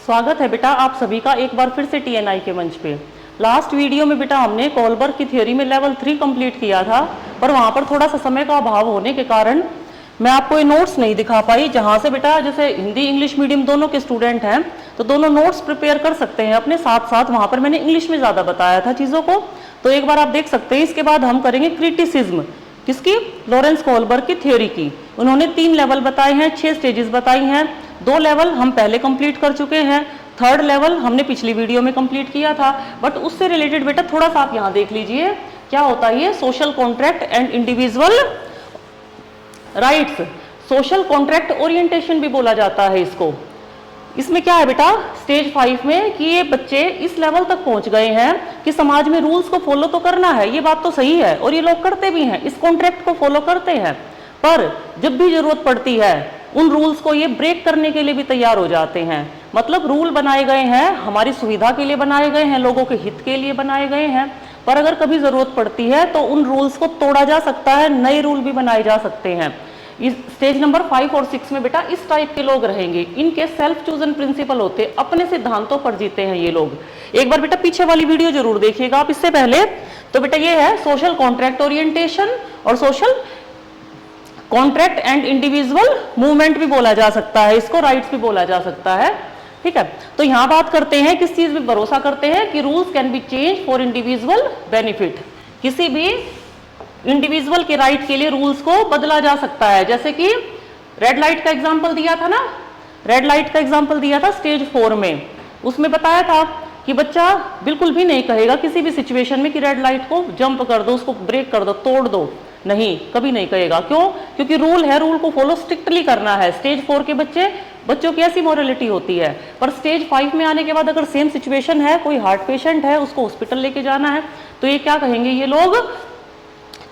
स्वागत है बेटा आप सभी का एक बार फिर से टीएनआई के मंच पे। लास्ट वीडियो में बेटा हमने कोलबर्ग की थ्योरी में लेवल 3 कंप्लीट किया था, पर वहां पर थोड़ा सा समय का अभाव होने के कारण मैं आपको ये नोट्स नहीं दिखा पाई। जहां से बेटा जैसे हिंदी इंग्लिश मीडियम दोनों के स्टूडेंट हैं तो दोनों नोट्स प्रिपेयर कर सकते हैं अपने साथ साथ। वहां पर मैंने इंग्लिश में ज्यादा बताया था चीजों को, तो एक बार आप देख सकते हैं। इसके बाद हम करेंगे क्रिटिसिज्म, किसकी? लॉरेंस कोलबर्ग की थ्योरी की। उन्होंने 3 लेवल बताए हैं, 6 स्टेजेस बताई हैं। 2 लेवल हम पहले कंप्लीट कर चुके हैं, 3rd लेवल हमने पिछली वीडियो में कंप्लीट किया था। बट उससे रिलेटेड बेटा थोड़ा सा आप यहाँ देख लीजिए क्या होता है ये social contract and individual rights. Social contract orientation भी बोला जाता है इसको। इसमें क्या है बेटा स्टेज 5 में कि ये बच्चे इस लेवल तक पहुंच गए हैं कि समाज में रूल्स को फॉलो तो करना है, ये बात तो सही है और ये लोग करते भी हैं, इस कॉन्ट्रैक्ट को फॉलो करते हैं। पर जब भी जरूरत पड़ती है उन रूल्स को ये ब्रेक करने के लिए भी तैयार हो जाते हैं। मतलब रूल बनाए गए हैं हमारी सुविधा के लिए बनाए गए हैं, लोगों के हित के लिए बनाए गए हैं, पर अगर कभी जरूरत पड़ती है तो उन रूल्स को तोड़ा जा सकता है, नए रूल भी बनाए जा सकते हैं। इस स्टेज नंबर 5 और 6 में बेटा इस टाइप के लोग रहेंगे, इनके सेल्फ चूजन प्रिंसिपल होते, अपने सिद्धांतों पर जीते हैं ये लोग। एक बार बेटा पीछे वाली वीडियो जरूर देखिएगा आप इससे पहले। तो बेटा ये है सोशल कॉन्ट्रैक्ट ओरिएंटेशन और social contract and individual movement भी बोला जा सकता है इसको, राइट्स भी बोला जा सकता है। ठीक है, तो यहां बात करते हैं किस चीज में भरोसा करते हैं कि rules can be change for individual benefit. किसी भी इंडिविजुअल के राइट के लिए रूल्स को बदला जा सकता है। जैसे कि रेड लाइट का एग्जांपल दिया था ना, रेड लाइट का एग्जांपल दिया था स्टेज 4 में। उसमें बताया था कि बच्चा बिल्कुल भी नहीं कहेगा किसी भी सिचुएशन में कि रेड लाइट को जंप कर दो, उसको ब्रेक कर दो, तोड़ दो, नहीं, कभी नहीं कहेगा। क्यों? क्योंकि रूल है, रूल को फॉलो स्ट्रिक्टली करना है। स्टेज 4 के बच्चों की ऐसी मोरलिटी होती है। पर स्टेज 5 में आने के बाद अगर सेम सिचुएशन है, कोई हार्ट पेशेंट है, उसको हॉस्पिटल लेके जाना है, तो ये क्या कहेंगे ये लोग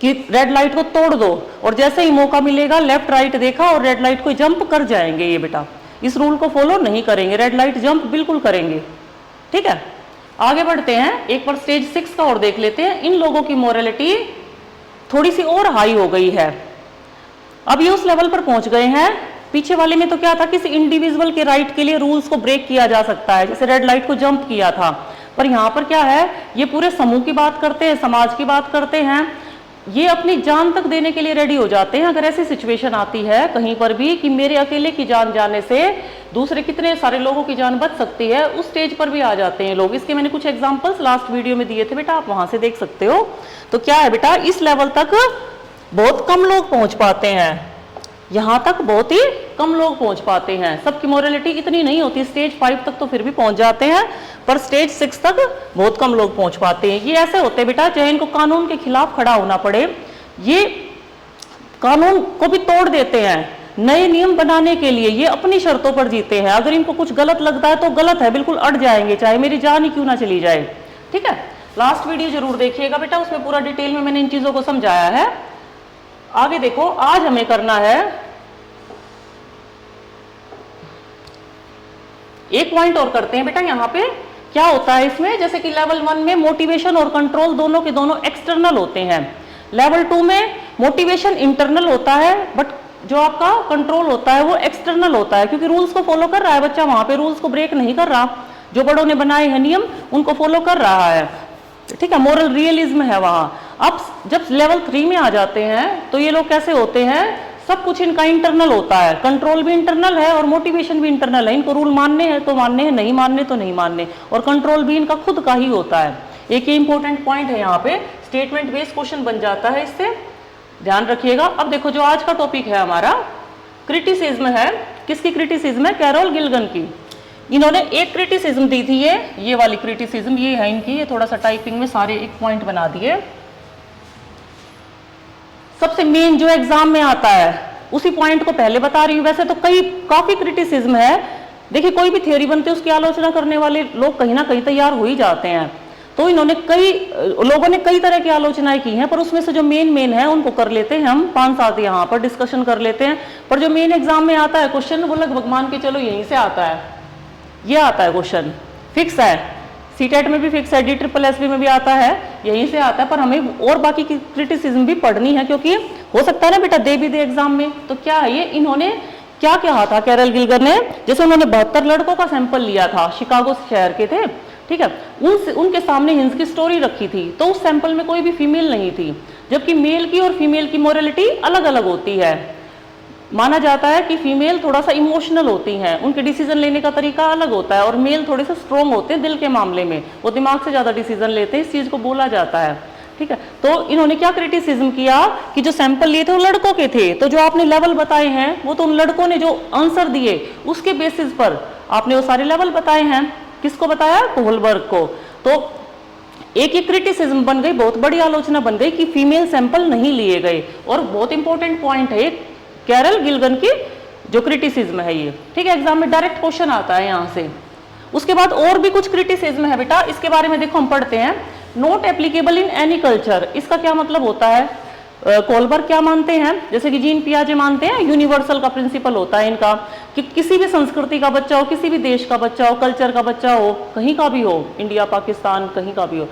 कि रेड लाइट को तोड़ दो, और जैसे ही मौका मिलेगा लेफ्ट राइट देखा और रेड लाइट को जंप कर जाएंगे। ये बेटा इस रूल को फॉलो नहीं करेंगे, रेड लाइट जंप बिल्कुल करेंगे। ठीक है, आगे बढ़ते हैं, एक बार स्टेज 6 का और देख लेते हैं। इन लोगों की मोरलिटी थोड़ी सी और हाई हो गई है, अब ये उस लेवल पर पहुंच गए हैं। पीछे वाले में तो क्या था, किसी इंडिविजुअल के राइट के लिए रूल्स को ब्रेक किया जा सकता है, जैसे रेड लाइट को जंप किया था। पर यहाँ पर क्या है, ये पूरे समूह की बात करते हैं, समाज की बात करते हैं, ये अपनी जान तक देने के लिए रेडी हो जाते हैं। अगर ऐसी सिचुएशन आती है कहीं पर भी कि मेरे अकेले की जान जाने से दूसरे कितने सारे लोगों की जान बच सकती है, उस स्टेज पर भी आ जाते हैं लोग। इसके मैंने कुछ एग्जांपल्स लास्ट वीडियो में दिए थे बेटा, आप वहां से देख सकते हो। तो क्या है बेटा, इस लेवल तक बहुत कम लोग पहुंच पाते हैं, यहां तक बहुत ही कम लोग पहुंच पाते हैं। सबकी मोरलिटी इतनी नहीं होती। स्टेज 5 तक तो फिर भी पहुंच जाते हैं, पर स्टेज 6 तक बहुत कम लोग पहुंच पाते हैं। ये ऐसे होते हैं बेटा चाहे इनको कानून के खिलाफ खड़ा होना पड़े, ये कानून को भी तोड़ देते हैं नए नियम बनाने के लिए। ये अपनी शर्तों पर जीते हैं, अगर इनको कुछ गलत लगता है तो गलत है, बिल्कुल अड़ जाएंगे, चाहे मेरी जान ही क्यों ना चली जाए। ठीक है, लास्ट वीडियो जरूर देखिएगा बेटा, उसमें पूरा डिटेल में मैंने इन चीजों को समझाया है। आगे देखो, आज हमें करना है एक पॉइंट और करते हैं बेटा। यहाँ पे क्या होता है इसमें, जैसे कि लेवल 1 में मोटिवेशन और कंट्रोल दोनों के दोनों एक्सटर्नल होते हैं। लेवल 2 में मोटिवेशन इंटरनल होता है, बट जो आपका कंट्रोल होता है वो एक्सटर्नल होता है, क्योंकि रूल्स को फॉलो कर रहा है बच्चा, वहां पे रूल्स को ब्रेक नहीं कर रहा, जो बड़ों ने बनाए हैं नियम उनको फॉलो कर रहा है। ठीक है, मोरल रियलिज्म है वहां। अब जब लेवल 3 में आ जाते हैं तो ये लोग कैसे होते हैं, सब कुछ इनका इंटरनल होता है, कंट्रोल भी इंटरनल है और मोटिवेशन भी इंटरनल है। इनको रूल मानने हैं तो मानने हैं, नहीं मानने तो नहीं मानने, और कंट्रोल भी इनका खुद का ही होता है। एक ही इंपॉर्टेंट पॉइंट है यहाँ पे, स्टेटमेंट बेस्ड क्वेश्चन बन जाता है, इससे ध्यान रखिएगा। अब देखो जो आज का टॉपिक है हमारा क्रिटिसिज्म है। किसकी क्रिटिसिज्म है? कैरोल गिल्गन की। इन्होंने एक क्रिटिसिज्म दी थी, ये वाली क्रिटिसिज्म ये है इनकी, ये थोड़ा सा टाइपिंग में सारे एक पॉइंट बना दिए। सबसे मेन जो एग्जाम में आता है उसी पॉइंट को पहले बता रही हूं। वैसे तो काफी क्रिटिसिज्म है। देखिए कोई भी थ्योरी बनती है उसकी आलोचना करने वाले लोग कहीं ना कहीं तैयार हो ही जाते हैं। तो इन्होंने लोगों ने कई तरह की आलोचनाएं की हैं, पर उसमें से जो मेन है उनको कर लेते हैं हम 5-7 यहाँ पर डिस्कशन कर लेते हैं। पर जो मेन एग्जाम में आता है क्वेश्चन, वो लगभग मान के चलो यहीं से आता है, ये आता है क्वेश्चन, फिक्स है। सीटेट में भी फिक्स है, DSSS में भी आता है, यहीं से आता है। पर हमें और बाकी की क्रिटिसिज्म भी पढ़नी है, क्योंकि हो सकता है ना बेटा दे भी दे एग्जाम में। तो क्या है ये, इन्होंने क्या कहा था कैरल गिलगर ने, जैसे उन्होंने 72 लड़कों का सैंपल लिया था, शिकागो शहर के थे, ठीक है, उनके सामने हिंस की स्टोरी रखी थी, तो उस सैंपल में कोई भी फीमेल नहीं थी, जबकि मेल की और फीमेल की मोरलिटी अलग अलग होती है। माना जाता है कि फीमेल थोड़ा सा इमोशनल होती हैं, उनके डिसीजन लेने का तरीका अलग होता है, और मेल थोड़े से स्ट्रॉन्ग होते हैं दिल के मामले में, वो दिमाग से ज्यादा डिसीजन लेते हैं, इस चीज को बोला जाता है, ठीक है। तो इन्होंने क्या क्रिटिसिज्म किया कि जो सैंपल लिए थे वो लड़कों के थे, तो जो आपने लेवल बताए हैं वो तो उन लड़कों ने जो आंसर दिए उसके बेसिस पर आपने वो सारे लेवल बताए हैं। किसको बताया? कोहलबर्ग को। तो एक ये क्रिटिसिज्म बन गई, बहुत बड़ी आलोचना बन गई कि फीमेल सैंपल नहीं लिए गए, और बहुत इंपॉर्टेंट पॉइंट है कैरल गिलगन की जो क्रिटिसिज्म है ये, ठीक है, एग्जाम में डायरेक्ट क्वेश्चन आता है यहाँ से। उसके बाद और भी कुछ क्रिटिसिज्म है बेटा, इसके बारे में देखो हम पढ़ते हैं। Not applicable in any culture, इसका क्या मतलब होता है? कोलबर्ग क्या मानते हैं, जैसे कि जीन पियाजे मानते हैं, यूनिवर्सल का प्रिंसिपल होता है इनका कि किसी भी संस्कृति का बच्चा हो, किसी भी देश का बच्चा हो, कल्चर का बच्चा हो, कहीं का भी हो, इंडिया पाकिस्तान कहीं का भी हो,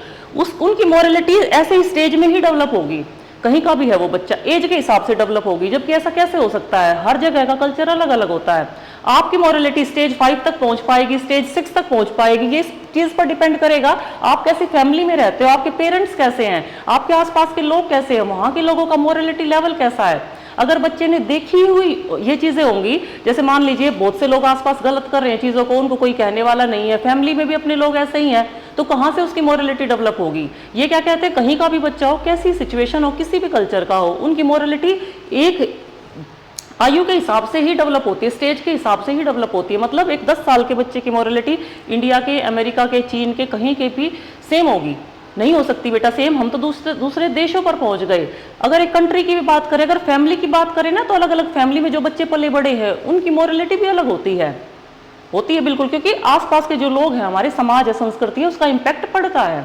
उनकी मॉरलिटी ऐसे स्टेज में ही डेवलप होगी, कहीं का भी है वो बच्चा, एज के हिसाब से डेवलप होगी। जबकि ऐसा कैसे हो सकता है? हर जगह का कल्चर अलग अलग होता है। आपकी मॉरलिटी स्टेज 5 तक पहुंच पाएगी, स्टेज 6 तक पहुंच पाएगी, ये इस चीज पर डिपेंड करेगा आप कैसी फैमिली में रहते हो, आपके पेरेंट्स कैसे हैं, आपके आसपास के लोग कैसे हैं, वहां के लोगों का मॉरलिटी लेवल कैसा है। अगर बच्चे ने देखी हुई ये चीजें होंगी, जैसे मान लीजिए बहुत से लोग आसपास गलत कर रहे हैं चीजों को, उनको कोई कहने वाला नहीं है, फैमिली में भी अपने लोग ऐसे ही हैं, तो कहां से उसकी मॉरलिटी डेवलप होगी? ये क्या कहते हैं, कहीं का भी बच्चा हो, कैसी सिचुएशन हो, किसी भी कल्चर का हो, उनकी मॉरलिटी एक आयु के हिसाब से ही डेवलप होती है, स्टेज के हिसाब से ही डेवलप होती है। मतलब एक 10 साल के बच्चे की मॉरलिटी इंडिया के, अमेरिका के, चीन के, कहीं के भी सेम होगी? नहीं हो सकती बेटा सेम, हम तो दूसरे देशों पर पहुंच गए। अगर एक कंट्री की भी बात करें, अगर फैमिली की बात करें ना, तो अलग अलग फैमिली में जो बच्चे पले बड़े हैं उनकी मॉरलिटी भी अलग होती है बिल्कुल, क्योंकि आसपास के जो लोग हैं, हमारे समाज है, संस्कृति है, उसका इम्पैक्ट पड़ता है।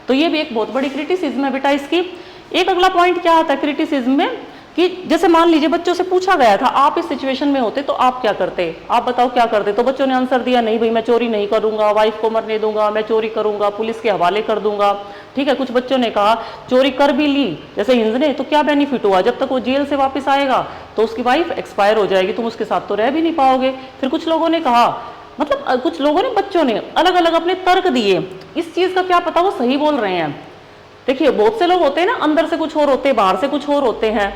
तो ये भी एक बहुत बड़ी क्रिटिसिज्म है बेटा इसकी। एक अगला पॉइंट क्या आता है क्रिटिसिज्म में, कि जैसे मान लीजिए बच्चों से पूछा गया था आप इस सिचुएशन में होते तो आप क्या करते, आप बताओ क्या करते, तो बच्चों ने आंसर दिया नहीं भाई मैं चोरी नहीं करूंगा, वाइफ को मरने दूंगा, मैं चोरी करूंगा, पुलिस के हवाले कर दूंगा, ठीक है। कुछ बच्चों ने कहा चोरी कर भी ली जैसे हिंद ने, तो क्या बेनिफिट हुआ, जब तक वो जेल से वापस आएगा तो उसकी वाइफ एक्सपायर हो जाएगी, तुम उसके साथ तो रह भी नहीं पाओगे। फिर कुछ लोगों ने कहा, मतलब कुछ लोगों ने, बच्चों ने अलग अलग अपने तर्क दिए। इस चीज का क्या पता वो सही बोल रहे हैं। देखिए बहुत से लोग होते हैं ना, अंदर से कुछ और होते हैं, बाहर से कुछ और होते हैं,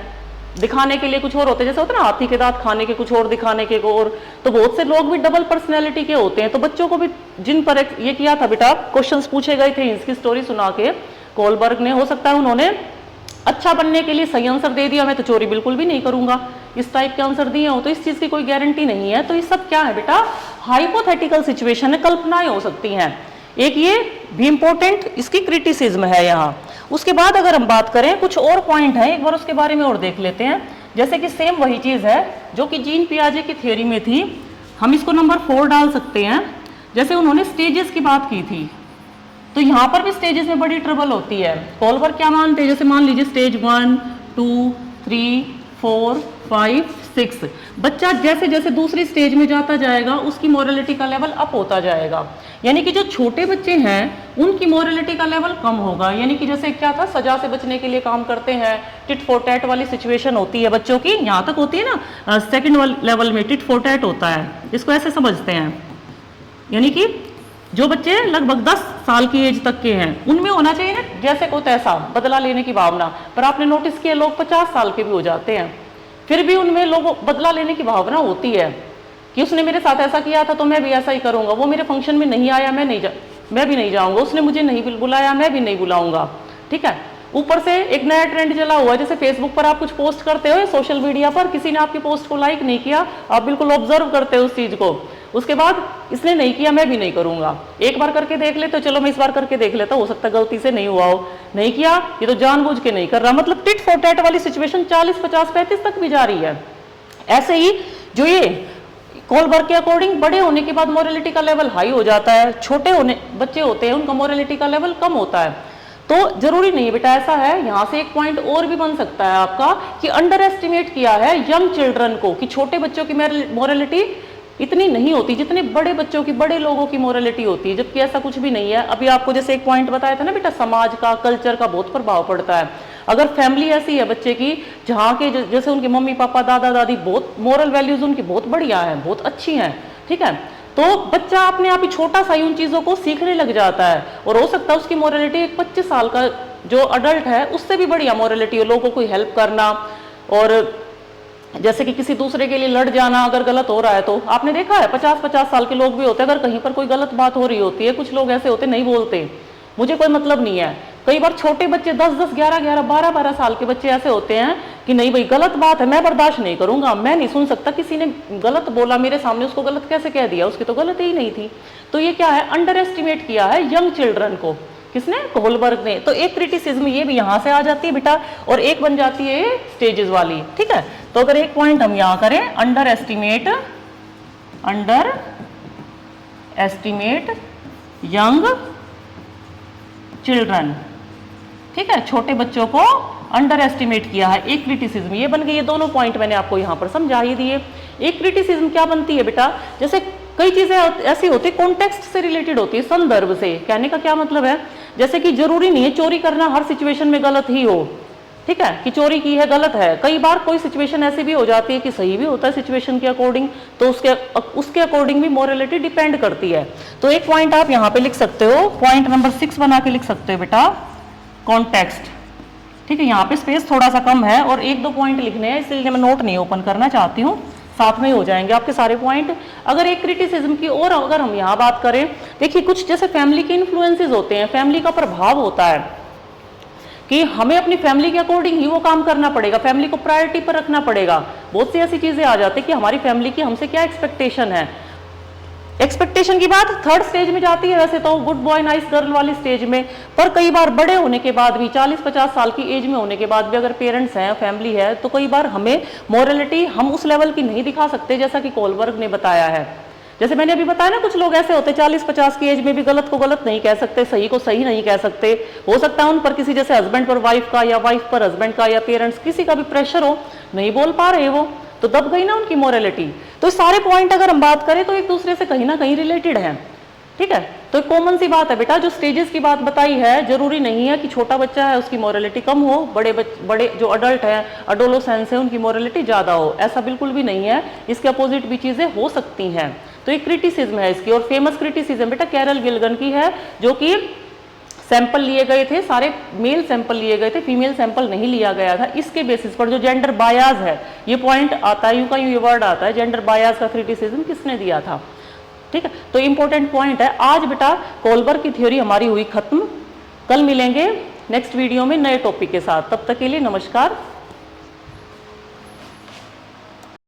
दिखाने के लिए कुछ और होते हैं, जैसे होता है ना हाथी के दांत खाने के कुछ और, दिखाने के और। तो बहुत से लोग भी डबल पर्सनैलिटी के होते हैं। तो बच्चों को भी जिन पर ये किया था बेटा, क्वेश्चंस पूछे गए थे इसकी स्टोरी सुना के कोलबर्ग ने, हो सकता है उन्होंने अच्छा बनने के लिए सही आंसर दे दिया, मैं तो चोरी बिल्कुल भी नहीं करूंगा, इस टाइप के आंसर दिए हो, तो इस चीज की कोई गारंटी नहीं है। तो ये सब क्या है बेटा, हाइपोथेटिकल सिचुएशन है, कल्पनाएं हो सकती हैं। एक ये भी इंपॉर्टेंट इसकी क्रिटिसिज्म है यहाँ। उसके बाद अगर हम बात करें, कुछ और पॉइंट है, एक बार उसके बारे में और देख लेते हैं। जैसे कि सेम वही चीज है जो कि जीन पियाजे की थ्योरी में थी, हम इसको नंबर 4 डाल सकते हैं। जैसे उन्होंने स्टेजेस की बात की थी, तो यहाँ पर भी स्टेजेस में बड़ी ट्रबल होती है। कोलबर्ग क्या मानते हैं, जैसे मान लीजिए स्टेज 1, 2, 3, 4, 5, 6, बच्चा जैसे जैसे दूसरी स्टेज में जाता जाएगा उसकी मॉरलिटी का लेवल अप होता जाएगा। यानी कि जो छोटे बच्चे हैं उनकी मॉरलिटी का लेवल कम होगा। यानी कि जैसे क्या था, सजा से बचने के लिए काम करते हैं, टिट फॉर टैट वाली सिचुएशन होती है बच्चों की, यहाँ तक होती है ना, सेकंड लेवल में टिट फॉर टैट होता है, इसको ऐसे समझते हैं। यानी कि जो बच्चे लगभग 10 साल की एज तक के हैं उनमें होना चाहिए ना जैसे को तैसा बदला लेने की भावना, पर आपने नोटिस किया लोग 50 साल के भी हो जाते हैं, फिर भी उनमें लोगों बदला लेने की भावना होती है कि उसने मेरे साथ ऐसा किया था तो मैं भी ऐसा ही करूंगा, वो मेरे फंक्शन में नहीं आया मैं भी नहीं जाऊंगा, उसने मुझे नहीं बुलाया मैं भी नहीं बुलाऊंगा, ठीक है। ऊपर से एक नया ट्रेंड चला हुआ है, जैसे फेसबुक पर आप कुछ पोस्ट करते हो, सोशल मीडिया पर किसी ने आपकी पोस्ट को लाइक नहीं किया, आप बिल्कुल ऑब्जर्व करते हो उस चीज को, उसके बाद इसने नहीं किया मैं भी नहीं करूंगा, एक बार करके देख लेते हो, चलो मैं इस बार करके देख लेता, हो सकता है गलती से नहीं हुआ हो, नहीं किया ये तो जानबूझ के नहीं कर रहा। मतलब टिट फॉर टैट वाली सिचुएशन 40, 50, 35 तक भी जा रही है। ऐसे ही जो ये कोलबर्ग के अकॉर्डिंग बड़े होने के बाद मॉरलिटी का लेवल हाई हो जाता है, छोटे होने बच्चे होते हैं उनका मॉरलिटी का लेवल कम होता है। तो जरूरी नहीं बेटा ऐसा है। यहाँ से एक पॉइंट और भी बन सकता है आपका कि अंडर एस्टिमेट किया है यंग चिल्ड्रन को, कि छोटे बच्चों की मॉरलिटी इतनी नहीं होती जितने बड़े बच्चों की, बड़े लोगों की मॉरलिटी होती है, जबकि ऐसा कुछ भी नहीं है। अभी आपको जैसे एक पॉइंट बताया था ना बेटा, समाज का, कल्चर का बहुत प्रभाव पड़ता है। अगर फैमिली ऐसी है बच्चे की जहाँ के जैसे उनके मम्मी पापा दादा दादी बहुत मोरल वैल्यूज उनकी बहुत बढ़िया है, बहुत अच्छी हैं, ठीक है, तो बच्चा अपने आप ही छोटा सा ही उन चीज़ों को सीखने लग जाता है। और हो सकता है उसकी मोरलिटी एक 25 साल का जो अडल्ट है उससे भी बढ़िया मोरलिटी हो, लोगों को हेल्प करना, और जैसे कि किसी दूसरे के लिए लड़ जाना अगर गलत हो रहा है तो। आपने देखा है 50-50 साल के लोग भी होते हैं, अगर कहीं पर कोई गलत बात हो रही होती है, कुछ लोग ऐसे होते नहीं बोलते, मुझे कोई मतलब नहीं है। कई बार छोटे बच्चे 10-10, 11-11, 12-12 साल के बच्चे ऐसे होते हैं कि नहीं भाई गलत बात है, मैं बर्दाश्त नहीं करूंगा, मैं नहीं सुन सकता, किसी ने गलत बोला मेरे सामने, उसको गलत कैसे कह दिया, उसकी तो गलती ही नहीं थी। तो ये क्या है, अंडर एस्टिमेट किया है यंग चिल्ड्रन को, किसने, कोहलबर्ग ने। तो एक क्रिटिसिज्म ये भी यहाँ से आ जाती है बेटा, और एक बन जाती है स्टेजेस वाली, ठीक है। तो अगर एक पॉइंट हम यहाँ करें, अंडर एस्टिमेट यंग चिल्ड्रन, ठीक है, छोटे बच्चों को अंडर एस्टिमेट किया है, एक क्रिटिसिज्म ये बन गई। ये दोनों पॉइंट मैंने आपको यहाँ पर समझा ही दिए। एक क्रिटिसिज्म क्या बनती है बेटा, जैसे कई चीजें ऐसी होती है कॉन्टेक्स्ट से रिलेटेड होती है, संदर्भ से। कहने का क्या मतलब है, जैसे कि जरूरी नहीं है चोरी करना हर सिचुएशन में गलत ही हो, ठीक है, कि चोरी की है गलत है, कई बार कोई सिचुएशन ऐसी भी हो जाती है कि सही भी होता है सिचुएशन के अकॉर्डिंग, तो उसके अकॉर्डिंग भी मोरलिटी डिपेंड करती है। तो एक पॉइंट आप यहाँ पे लिख सकते हो, पॉइंट नंबर 6 बना के लिख सकते हो बेटा, कॉन्टेक्स्ट, ठीक है। यहाँ पे स्पेस थोड़ा सा कम है और 1-2 पॉइंट लिखने हैं, इसलिए मैं नोट नहीं ओपन करना चाहती हूँ, साथ में ही हो जाएंगे आपके सारे पॉइंट। अगर एक क्रिटिसिज्म की और अगर हम यहाँ बात करें, देखिए कुछ जैसे फैमिली के इन्फ्लुएंसेस होते हैं, फैमिली का प्रभाव होता है कि हमें अपनी फैमिली के अकॉर्डिंग ही वो काम करना पड़ेगा, फैमिली को प्रायोरिटी पर रखना पड़ेगा। बहुत सी ऐसी चीजें आ जाती है कि हमारी फैमिली की हमसे क्या एक्सपेक्टेशन है। एक्सपेक्टेशन की बात थर्ड स्टेज में जाती है वैसे तो, गुड बॉय नाइस गर्ल वाली स्टेज में, पर कई बार बड़े होने के बाद भी 40-50 साल की एज में होने के बाद भी अगर पेरेंट्स हैं, फैमिली है, तो कई बार हमें मोरलिटी हम उस लेवल की नहीं दिखा सकते, जैसा कि कोहलबर्ग ने बताया है। जैसे मैंने अभी बताया ना, कुछ लोग ऐसे होते 40-50 की एज में भी गलत को गलत नहीं कह सकते, सही को सही नहीं कह सकते। हो सकता है उन पर किसी जैसे हस्बैंड पर वाइफ का, या वाइफ पर हस्बैंड का, या पेरेंट्स किसी का भी प्रेशर हो, नहीं बोल पा रहे वो, तो दब गई ना उनकी मोरलिटी। तो सारे पॉइंट अगर हम बात करें तो एक दूसरे से कहीं ना कहीं रिलेटेड है, ठीक है। तो एक कॉमन सी बात है बेटा, जो स्टेजेस की बात बताई है, जरूरी नहीं है कि छोटा बच्चा है उसकी मोरलिटी कम हो, बड़े जो अडल्ट है, अडोलोसेंस है, उनकी मोरलिटी ज्यादा हो, ऐसा बिल्कुल भी नहीं है। इसके अपोजिट भी चीजें हो सकती हैं। तो एक क्रिटिसिज्म है इसकी, और फेमस क्रिटिसिज्म बेटा कैरल गिल्गन की है, जो कि सैंपल लिए गए थे, सारे मेल सैंपल लिए गए थे, फीमेल सैंपल नहीं लिया गया था। इसके बेसिस पर जो जेंडर बायास है, ये पॉइंट आता है, यूं का यूं ये वर्ड आता है, जेंडर बायास का क्रिटिसिज्म किसने दिया था, ठीक है। तो इंपॉर्टेंट पॉइंट है। आज बेटा कोहलबर्ग की थ्योरी हमारी हुई खत्म, कल मिलेंगे नेक्स्ट वीडियो में नए टॉपिक के साथ, तब तक के लिए नमस्कार।